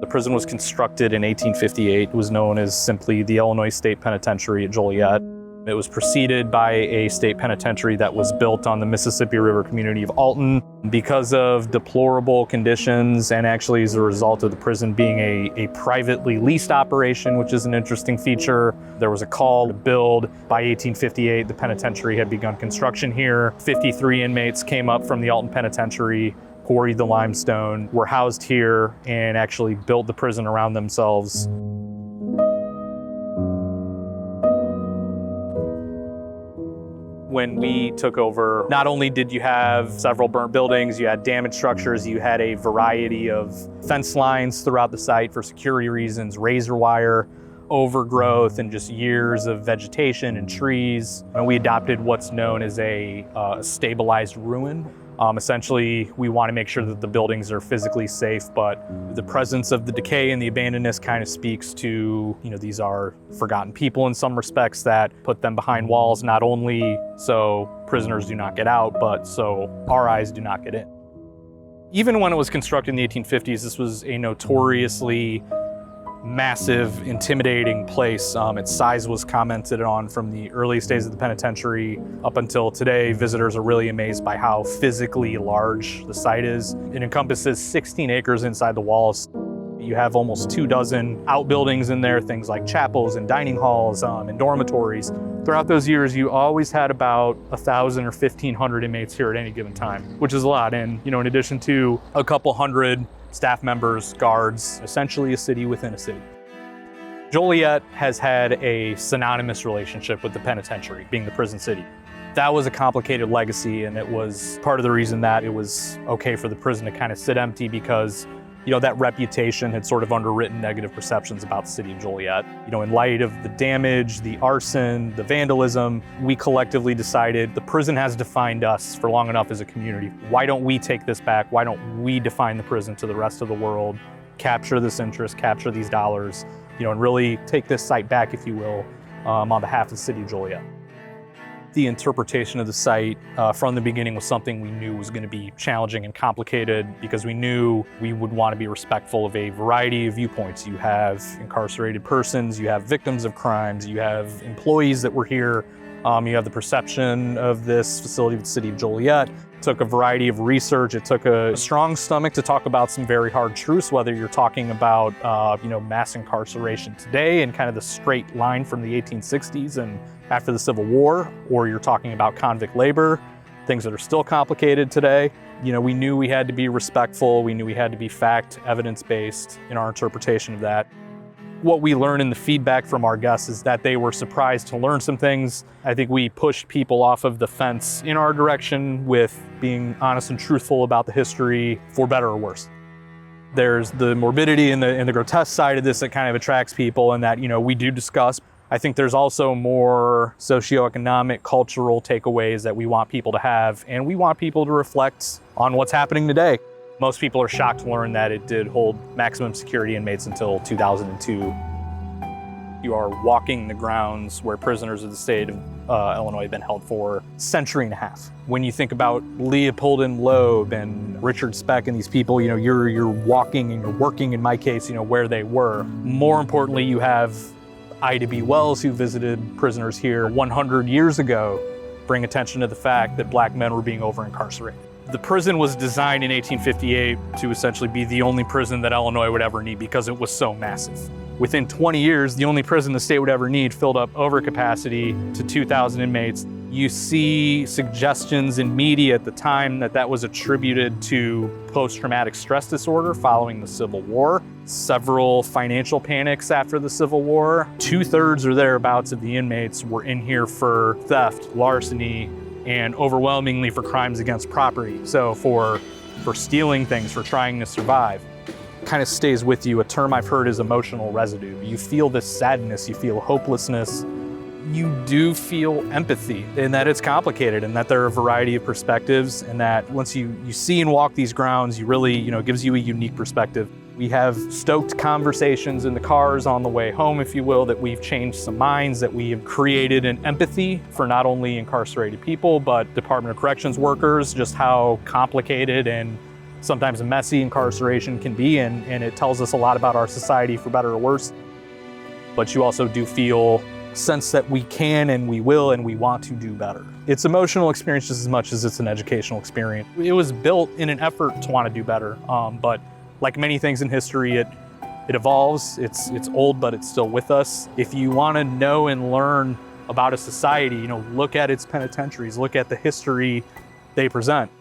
The prison was constructed in 1858. It was known as simply the Illinois State Penitentiary at Joliet. It was preceded by a state penitentiary that was built on the Mississippi River community of Alton. Because of deplorable conditions and actually as a result of the prison being a privately leased operation, which is an interesting feature, there was a call to build. By 1858, the penitentiary had begun construction here. 53 inmates came up from the Alton Penitentiary, quarried the limestone, were housed here, and actually built the prison around themselves. When we took over, not only did you have several burnt buildings, you had damaged structures, you had a variety of fence lines throughout the site for security reasons, razor wire, overgrowth, and just years of vegetation and trees. And we adopted what's known as a stabilized ruin. Essentially, we want to make sure that the buildings are physically safe, but the presence of the decay and the abandonedness kind of speaks to, these are forgotten people in some respects that put them behind walls, not only so prisoners do not get out, but so our eyes do not get in. Even when it was constructed in the 1850s, this was a notoriously massive, intimidating place. Its size was commented on from the earliest days of the penitentiary up until today. Visitors are really amazed by how physically large the site is. It encompasses 16 acres inside the walls. You have almost 24 outbuildings in there, things like chapels and dining halls and dormitories. Throughout those years, you always had about 1,000 or 1,500 inmates here at any given time, which is a lot. And, in addition to a couple hundred staff members, guards, essentially a city within a city. Joliet has had a synonymous relationship with the penitentiary, being the prison city. That was a complicated legacy, and it was part of the reason that it was okay for the prison to kind of sit empty because, that reputation had sort of underwritten negative perceptions about the city of Joliet. In light of the damage, the arson, the vandalism, we collectively decided the prison has defined us for long enough as a community. Why don't we take this back? Why don't we define the prison to the rest of the world, capture this interest, capture these dollars, and really take this site back, if you will, on behalf of the city of Joliet. The interpretation of the site from the beginning was something we knew was going to be challenging and complicated because we knew we would want to be respectful of a variety of viewpoints. You have incarcerated persons, you have victims of crimes, you have employees that were here, you have the perception of this facility with the city of Joliet. It took a variety of research. It took a strong stomach to talk about some very hard truths, whether you're talking about mass incarceration today and kind of the straight line from the 1860s and after the Civil War, or you're talking about convict labor, things that are still complicated today. We knew we had to be respectful. We knew we had to be fact, evidence-based in our interpretation of that. What we learned in the feedback from our guests is that they were surprised to learn some things. I think we pushed people off of the fence in our direction with being honest and truthful about the history, for better or worse. There's the morbidity and the grotesque side of this that kind of attracts people and that, we do discuss. I think there's also more socioeconomic, cultural takeaways that we want people to have, and we want people to reflect on what's happening today. Most people are shocked to learn that it did hold maximum security inmates until 2002. You are walking the grounds where prisoners of the state of Illinois have been held for a century and a half. When you think about Leopold and Loeb and Richard Speck and these people, you're walking and you're working, in my case, where they were. More importantly, you have Ida B. Wells, who visited prisoners here 100 years ago, bring attention to the fact that black men were being over-incarcerated. The prison was designed in 1858 to essentially be the only prison that Illinois would ever need because it was so massive. Within 20 years, the only prison the state would ever need filled up over capacity to 2,000 inmates. You see suggestions in media at the time that was attributed to post-traumatic stress disorder following the Civil War. Several financial panics after the Civil War. 2/3 or thereabouts of the inmates were in here for theft, larceny, and overwhelmingly for crimes against property. So for stealing things, for trying to survive. Kind of stays with you. A term I've heard is emotional residue. You feel this sadness, you feel hopelessness. You do feel empathy, and that it's complicated, and that there are a variety of perspectives, and that once you see and walk these grounds, you really, it gives you a unique perspective. We have stoked conversations in the cars on the way home, if you will, that we've changed some minds, that we have created an empathy for not only incarcerated people, but Department of Corrections workers, just how complicated and sometimes messy incarceration can be, and it tells us a lot about our society for better or worse. But you also do feel a sense that we can and we will and we want to do better. It's an emotional experience just as much as it's an educational experience. It was built in an effort to want to do better, but like many things in history, it evolves. It's old, but it's still with us. If you want to know and learn about a society, look at its penitentiaries, look at the history they present.